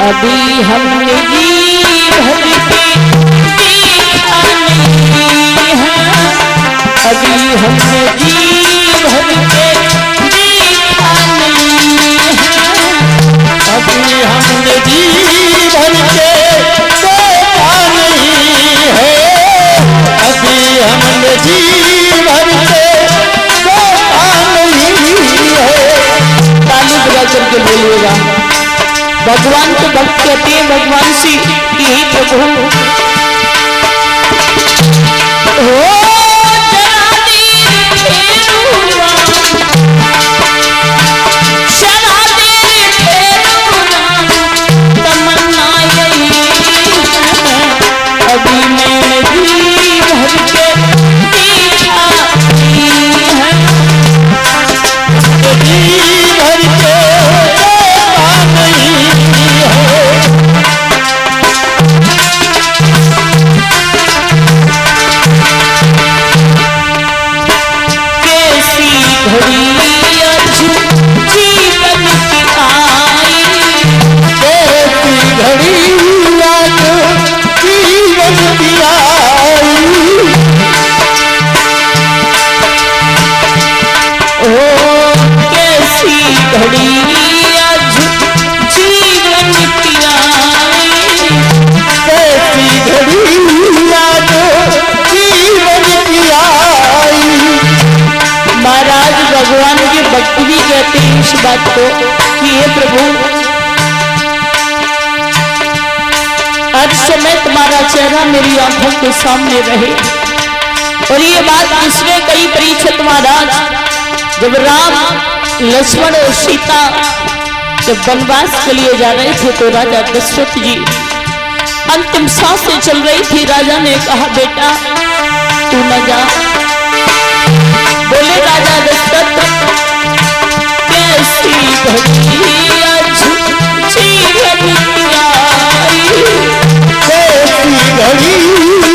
अभी हमने जी भर के देखा नहीं है, अभी हमने जी भर के देखा नहीं है, अभी हमने जी भर के देखा नहीं है, अभी हमने जी भर के देखा नहीं है। ताली बजा करके बोलिएगा। भगवान को भक्त कहते हैं, भगवान से कि प्रभु हो तमन्ना यही अभी मैंने जी भर के देखा नहीं है, जी भर के देखा नहीं है। कैसी घड़ी आज जीवन की आई, कैसी घड़ी आज जीवन की आई, ओ कैसी घड़ी आज जीवन की आई, कैसी घड़ी आज जीवन की आई। महाराज भगवान के भक्त भी कहते हैं इस बात को कि हे प्रभु हर समय तुम्हारा चेहरा मेरी आंखों के सामने रहे। और ये बात किसने कही परीक्षित महाराज? जब राम लक्ष्मण और सीता जब वनवास के लिए जा रहे थे तो राजा दशरथ जी अंतिम सांसें चल रही थी। राजा ने कहा बेटा तू न जा। बोले राजा दशरथ कैसी घड़ी आज जीवन की आई, कैसी घड़ी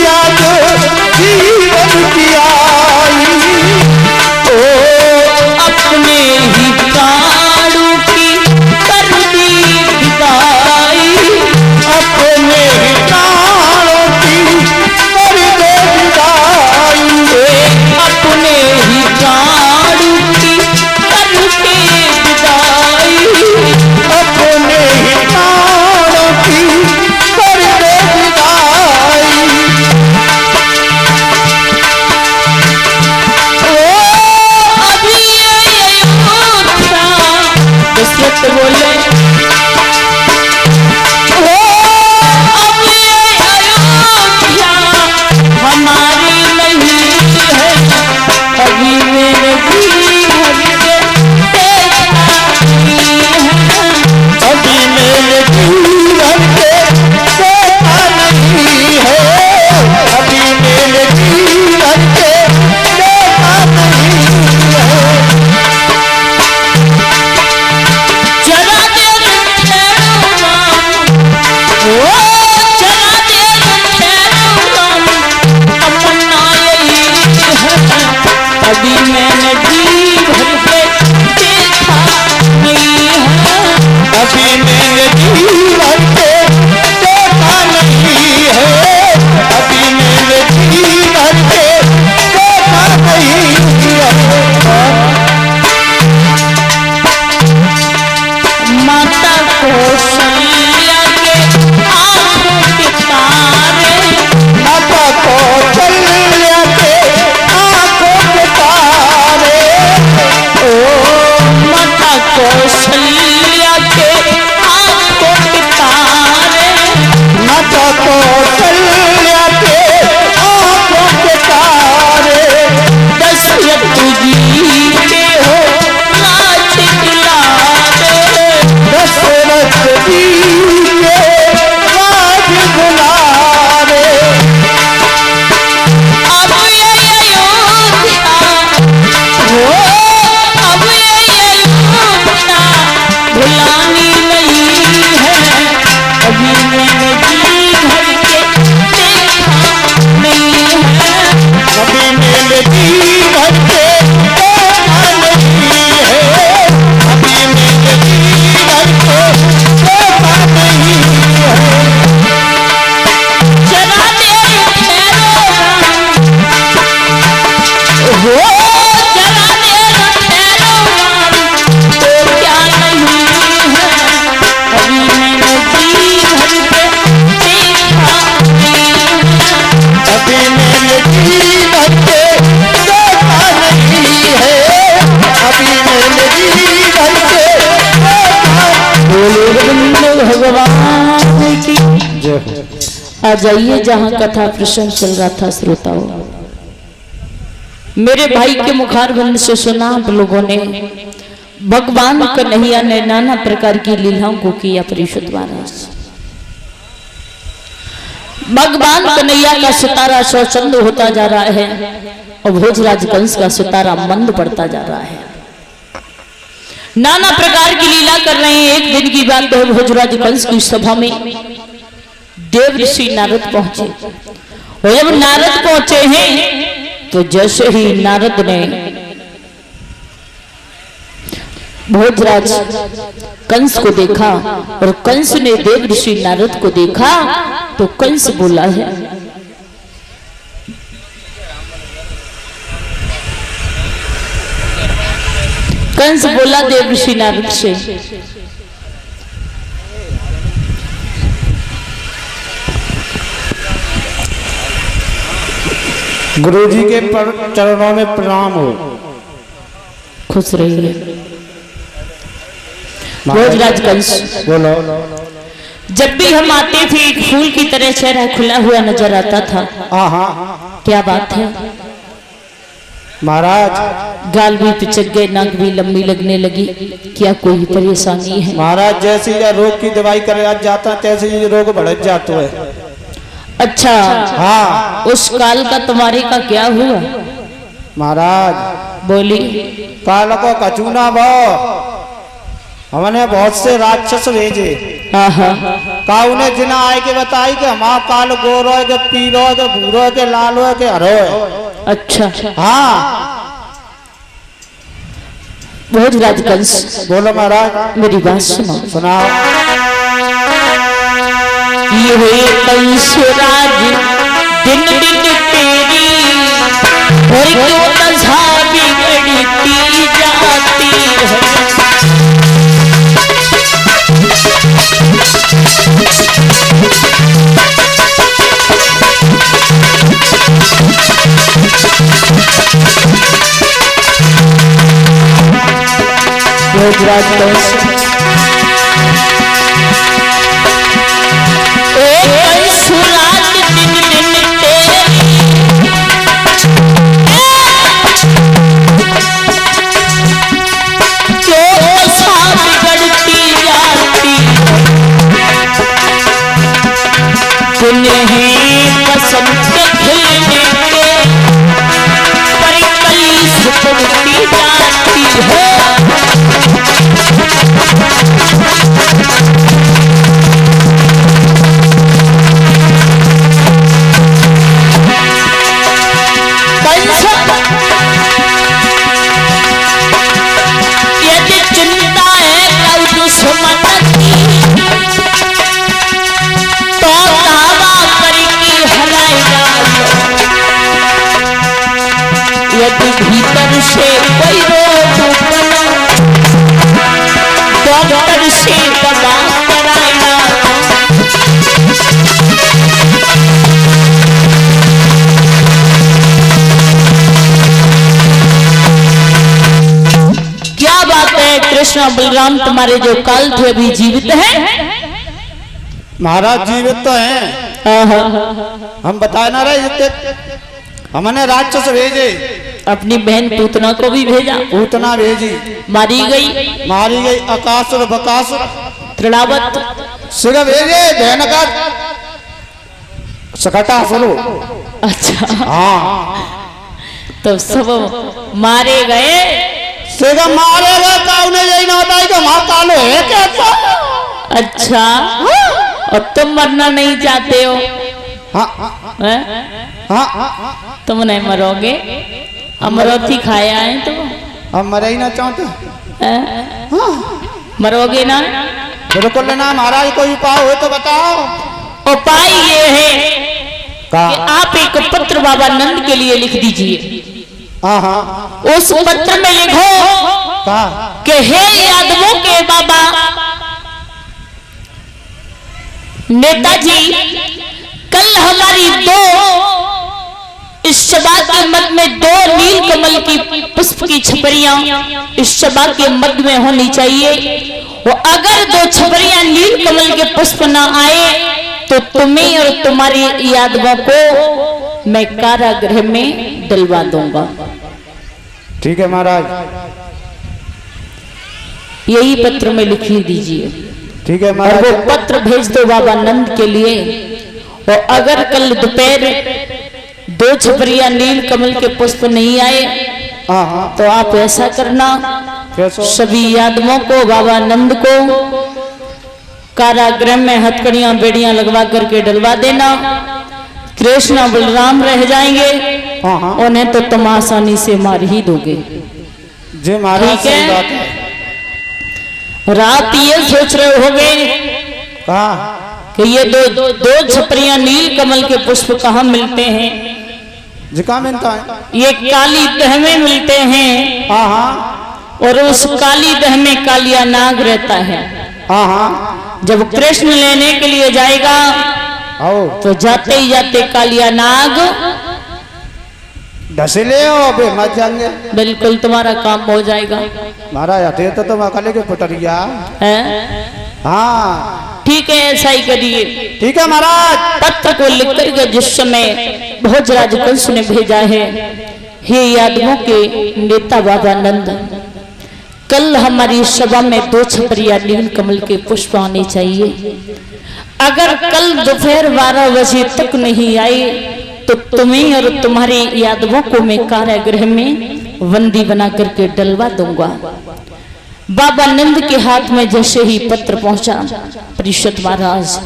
आज जीवन की आई। ओ अपने ही प्राणों की कर दी विदाई, अपने प्राणों की कर दे विदाई, अपने ही प्राणों की करके विदाई, अपने ही प्राणों की कर दे विदाई। ओ अभी अयोध्या। दशरथ बोले ओ अभी अयोध्या हमारी नहीं है, अभी मेरे जी भर के देखा नहीं है, अभी मेरे जीवन के देखा नहीं है, अभी मेरे जीवन के देखा नहीं है। जरा भगवान की। जय हो। आ जाइए जहां कथा प्रसंग चल रहा था श्रोताओं। मेरे भाई के मुखारबंद से सुना आप लोगों ने भगवान कन्हैया ने नाना प्रकार की लीलाओं को किया। परिषद महाराज भगवान कन्हैया का सितारा स्वचंद होता जा रहा है और भोजराज कंस का सितारा मंद पड़ता जा रहा है। नाना प्रकार की लीला कर रहे हैं। एक दिन की बात है, भोजराज कंस की सभा में देव ऋषि नारद पहुंचे और जब नारद पहुंचे हैं तो जैसे ही नारद ने भोजराज कंस को देखा और कंस ने देव ऋषि नारद को देखा तो कंस बोला है, कंस बोला देव ऋषि नारद से, गुरुजी के चरणों में प्रणाम हो। खुश रहिए। भोजराज कंस बोलो। जब भी हम आते थे एक फूल की तरह चेहरा खुला हुआ नजर आता था। हाँ क्या बात है महाराज? गाल भी पिचक गए, नाक भी लंबी लगने लगी, क्या कोई परेशानी है? महाराज जैसे यह रोग की दवाई कर जाता तैसे ये रोग बढ़ जाता है। अच्छा हाँ। उस काल का तुम्हारे का क्या हुआ? महाराज बोली। काल को कचूना भाव हमने बहुत से राक्षस भेजे। का उन्हें जिना आए के बताई कि हमारा काल गोरो के पीरो के भूरो के लालो के हरो। अच्छा हाँ। भोजराज कंस बोलो महाराज। मेरी बात सुनो। सुनाओ। ये हुए कंसराज दिन दिन तेरी और क्यों दशा बिगड़ती जाती है। भोजराज कंस सुराज दिन दिन तेरी क्यों दशा बिगड़ती जाती तुम्हें बसंत खिलने के पर कली सुखती जाती है। यदि चिंता है कल दुश्मन की तो दावा करके हराएगा। यदि भीतर से कोई रोग बना डॉक्टर से दवा कराएगा। क्या बात है कृष्ण बलराम, तुम्हारे जो काल थे अभी जीवित हैं? महाराज जीवित तो हैं। हम बताए ना रहे हमने राक्षस भेजे। अपनी बहन पूतना को भी भेजा। पूतना भेजी, मारी गई। मारी गई। अकासुर बकासुर त्रिणावत सिर भेजे। बहन का सकटा सुनो। अच्छा हाँ। तो सब मारे गए। सिर मारे गए। का उन्हें यही ना होता है कि वहां कालो है कैसा। अच्छा और तुम मरना नहीं चाहते हो? हाँ हाँ तुम नहीं मरोगे। अमरौथी खाया है तुम? हम मरे ही ना चाहते। मरोगे ना? बिल्कुल ना महाराज। कोई उपाय हो तो बताओ। उपाय ये है कि आप एक पत्र बाबा नंद के लिए लिख दीजिए। उस पत्र में लिखो कि हे यादवों के बाबा नेताजी, कल हमारी इस सभा के मध्य में 2 नील कमल की पुष्प की छपरियां इस सभा के मध्य में होनी चाहिए। और अगर 2 छपरियां नील कमल के पुष्प न आए तो तुम्हें और तुम्हारी यादवों को मैं कारागृह में डलवा दूंगा। ठीक है महाराज, यही पत्र में लिख दीजिए। ठीक है और महाराज। वो पत्र भेज दो बाबा नंद के लिए। और अगर कल दोपहर 2 छपरिया नील कमल के पुष्प नहीं आए हाँ हाँ, तो आप ऐसा करना, कैसो? सभी यादवों को बाबा नंद को कारागृह में हथकड़ियां बेड़ियां लगवा करके डलवा देना। कृष्ण बलराम रह जाएंगे, हाँ हाँ, उन्हें तो तुम आसानी से मार ही दोगे। जी महाराज, ठीक सही है? बात है। रात ये सोच रहे होगे कहा कि ये दो छपरियां नील कमल के पुष्प कहाँ मिलते हैं। जी कहाँ मिलता है? ये काली दह में मिलते हैं, हाँ हाँ, और उस काली दह में कालिया नाग रहता है। हाँ हाँ, जब कृष्ण लेने के लिए जाएगा आओ तो जाते ही जाते कालिया नाग ढसीले हो, अबे मत जाएंगे। बिल्कुल तुम्हारा काम हो जाएगा। महाराज हटे तो तुम अकले के पुटरिया। है? हाँ ठीक है, ऐसा ही करिए। ठीक है महाराज। पत्र को लिख करके जिस समय भोजराज कंस ने भेजा है, हे यादवों के नेता बाबा नंद, कल हमारी सभा में 2 छपरिया नील कमल के पुष्प आने चाहिए। अगर कल दोपहर 12 बजे तक नहीं आए तो तुम्हें और तुम्हारे यादवों को मैं कारागृह में बंदी बना करके डलवा दूंगा। बाबा नंद के हाथ में जैसे ही पत्र पहुंचा, परिषद महाराज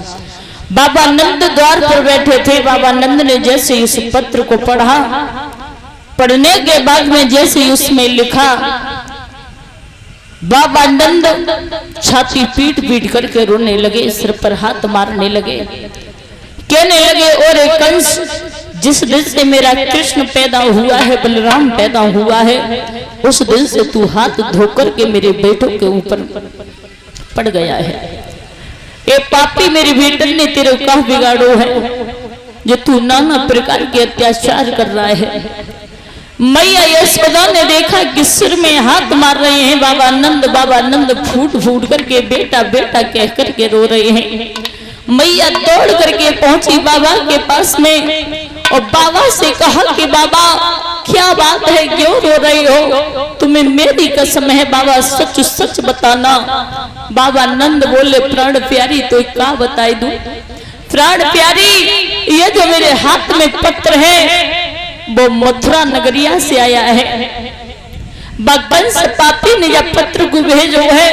बाबा नंद द्वार पर बैठे थे। बाबा नंद ने जैसे इस पत्र को पढ़ा, पढ़ने के बाद में जैसे ही उसमें लिखा, बाबा नंद छाती पीट पीट करके रोने लगे, सिर पर हाथ मारने लगे, कहने लगे, और कंस, जिस दिन से मेरा कृष्ण पैदा हुआ है, बलराम पैदा हुआ है, उस दिन से तू हाथ धोकर के मेरे बेटों के ऊपर पड़ गया है। ये पापी मेरी बेटन ने तेरे का बिगाड़ो है, जो तू नाना प्रकार के अत्याचार कर रहा है। मैया यशोदा ने देखा कि सिर में हाथ मार रहे हैं बाबा नंद फूट फूट करके बेटा बेटा कह करके रो रहे हैं। मैया दौड़ करके पहुंची बाबा के पास में और बाबा से कहा कि बाबा क्या बात है, क्यों रो रही हो? तुम्हें मेरी कसम है बाबा, सच सच बताना। बाबा नंद बोले, प्राण प्यारी तो क्या बताई दूं? प्राण प्यारी, ये जो मेरे हाथ में पत्र है वो मथुरा नगरिया से आया है। कंस पापी ने जब पत्र को भेजो है,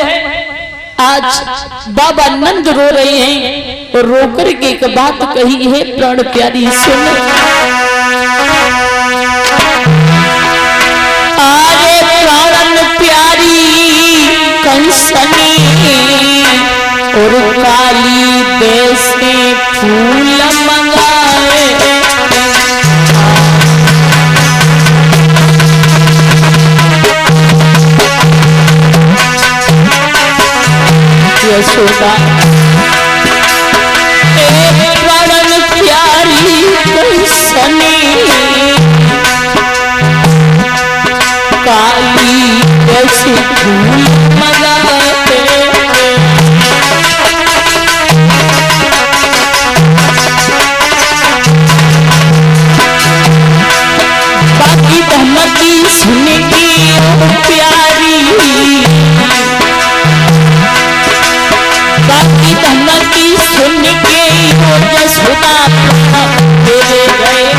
आज बाबा नंद रो रहे हैं और रो करके एक बात कही है, प्राण प्यारी सुन। आरे प्राण प्यारी कंसनी और काली देश में फूल मंगाए, यशोदा प्राण प्यारी कंसनी काली कैसी फूल मंगाते, बाकी धमकी सुनेगी प्यारी, बाकी धमकी सुन के यशोदा तेरे गए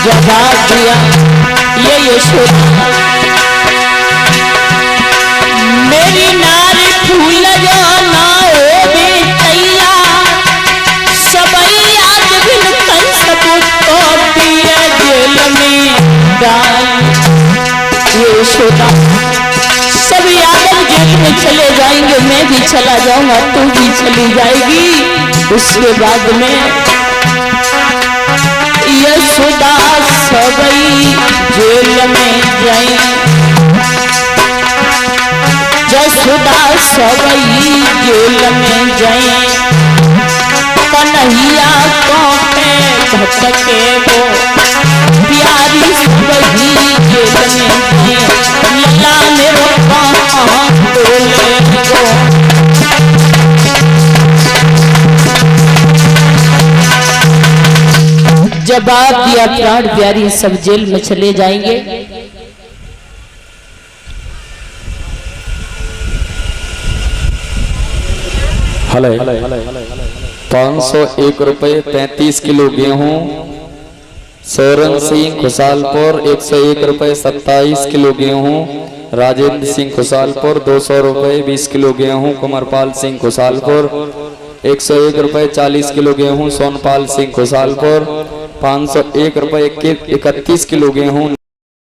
जवाब दिया ये यशोदा, मेरी नारी फूल जाना हो बेटैया, सबई याद बिन कंस पुत्र पिए जेल में डाल। यशोदा, सब यादव जेल में चले जाएंगे, मैं भी चला जाऊंगा, तू भी चली जाएगी। उसके बाद में यशोदा सबई जेल में जाए, यशोदा सबई जेल में जाए, कन्हैया को पे भटके वो प्यारी सबई जेल में जब आप या प्राण प्यारी सब जेल में चले जाएंगे, हले 501 रुपये 35 किलो गेहूं। सोरन सिंह खुशालपुर 101 रुपये 27 किलो गेहूं। राजेंद्र सिंह खुशालपुर 200 रुपये 20 किलो गेहूं। कुमारपाल सिंह खुशालपुर 101 रुपये 40 किलो गेहूं। सोनपाल सिंह खुशालपुर 501 रुपये 31 किलो गेहूं।